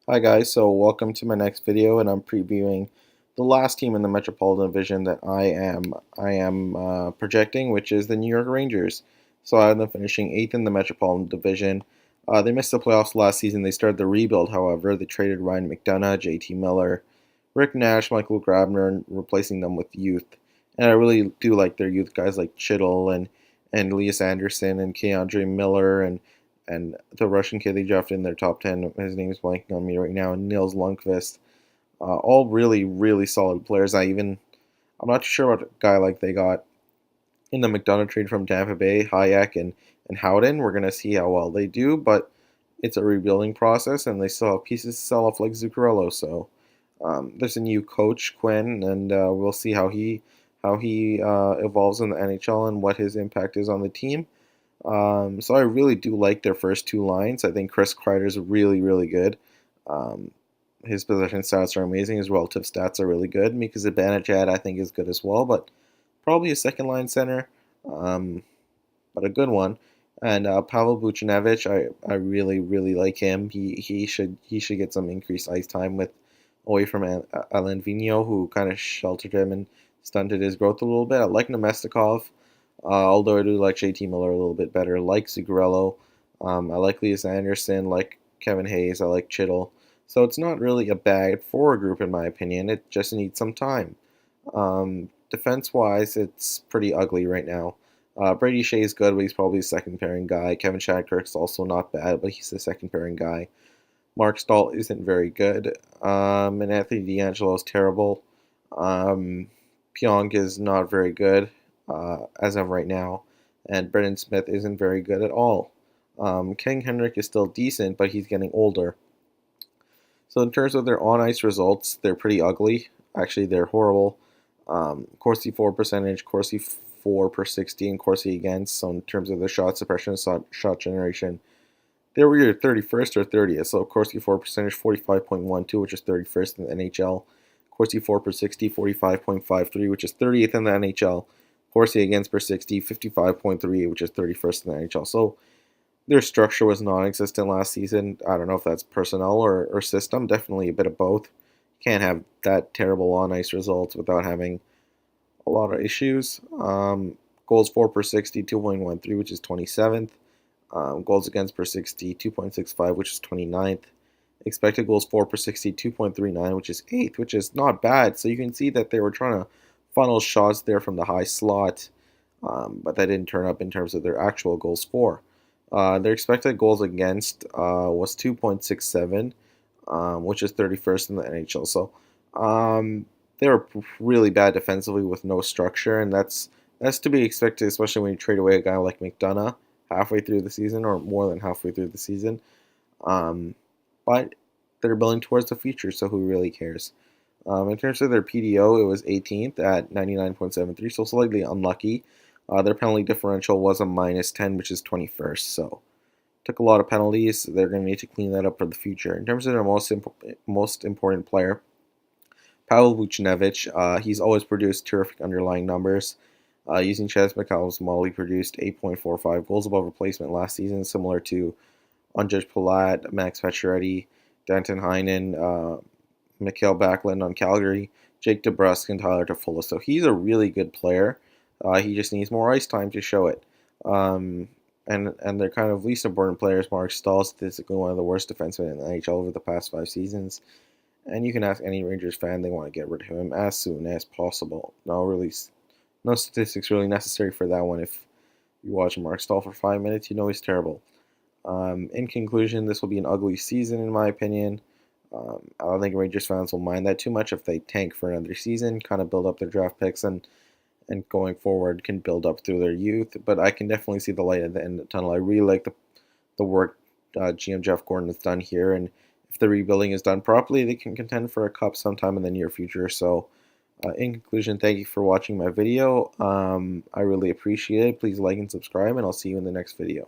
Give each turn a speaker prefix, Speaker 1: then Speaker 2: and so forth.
Speaker 1: Hi guys, so welcome to my next video, and I'm previewing the last team in the Metropolitan Division that I am projecting, which is the New York Rangers. So I have them finishing 8th in the Metropolitan Division. They missed the playoffs last season. They started the rebuild, however. They traded Ryan McDonough, JT Miller, Rick Nash, Michael Grabner, replacing them with youth. And I really do like their youth guys like Chittle and Elias Anderson and Keandre Miller and the Russian kid they drafted in their top 10, his name is blanking on me right now, and Nils Lundqvist. All really, really solid players. I'm not sure what guy like they got in the McDonough trade from Tampa Bay, Hayek and Howden. We're going to see how well they do, but it's a rebuilding process, and they still have pieces to sell off like Zuccarello. So there's a new coach, Quinn, and we'll see how he evolves in the NHL and what his impact is on the team. So I really do like their first two lines. I think Chris Kreider's really, really good. Um, his possession stats are amazing. His relative stats are really good. Mika Zibanejad, I think, is good as well, but probably a second line center, um, but a good one. And Pavel Buchnevich, I really, really like him. He should get some increased ice time with away from Alain Vigneault, who kind of sheltered him and stunted his growth a little bit. I like Nemestikov. Although I do like JT Miller a little bit better, like Zuccarello. I like Elias Anderson, like Kevin Hayes, I like Chittle. So it's not really a bad forward group in my opinion. It just needs some time. Defense-wise, it's pretty ugly right now. Brady Shea is good, but he's probably a second pairing guy. Kevin Shattenkirk's also not bad, but he's the second pairing guy. Mark Stahl isn't very good. And Anthony D'Angelo is terrible. Um, Pyong is not very good as of right now, and Brendan Smith isn't very good at all. King Henrik is still decent, but he's getting older. So in terms of their on-ice results, they're pretty ugly. Actually, they're horrible. Corsi for percentage, Corsi 4 per 60, and Corsi against. So in terms of the shot suppression, shot generation, they were either 31st or 30th. So Corsi for percentage 45.12, which is 31st in the NHL. Corsi for per 60, 45.53, which is 30th in the NHL. Corsi against per 60, 55.38, which is 31st in the NHL. So their structure was non-existent last season. I don't know if that's personnel or system. Definitely a bit of both. Can't have that terrible on-ice results without having a lot of issues. Goals for per 60, 2.13, which is 27th. Goals against per 60, 2.65, which is 29th. Expected goals for per 60, 2.39, which is 8th, which is not bad. So you can see that they were trying to funnel shots there from the high slot, but that didn't turn up in terms of their actual goals for. Their expected goals against was 2.67, which is 31st in the NHL. So they were really bad defensively with no structure, and that's to be expected, especially when you trade away a guy like McDonough halfway through the season or more than halfway through the season. But they're building towards the future, so who really cares? In terms of their PDO, it was 18th at 99.73, so slightly unlucky. Their penalty differential was a minus 10, which is 21st, so took a lot of penalties. They're going to need to clean that up for the future. In terms of their most important player, Pavel Vucinovic, he's always produced terrific underlying numbers. Using Chaz McCallum's model, he produced 8.45 goals above replacement last season, similar to Andrzej Palat, Max Pacioretty, Danton Heinen, Mikhail Backlund on Calgary, Jake DeBrusk, and Tyler Toffolo. So he's a really good player. He just needs more ice time to show it. And their kind of least important players, Mark Stahl, statistically one of the worst defensemen in the NHL over the past 5 seasons. And you can ask any Rangers fan, they want to get rid of him as soon as possible. No statistics really necessary for that one. If you watch Mark Stahl for 5 minutes, you know he's terrible. In conclusion, this will be an ugly season in my opinion. I don't think Rangers fans will mind that too much if they tank for another season, kind of build up their draft picks, and going forward can build up through their youth. But I can definitely see the light at the end of the tunnel. I really like the work GM Jeff Gordon has done here, and if the rebuilding is done properly, they can contend for a cup sometime in the near future. So, in conclusion, thank you for watching my video. I really appreciate it. Please like and subscribe, and I'll see you in the next video.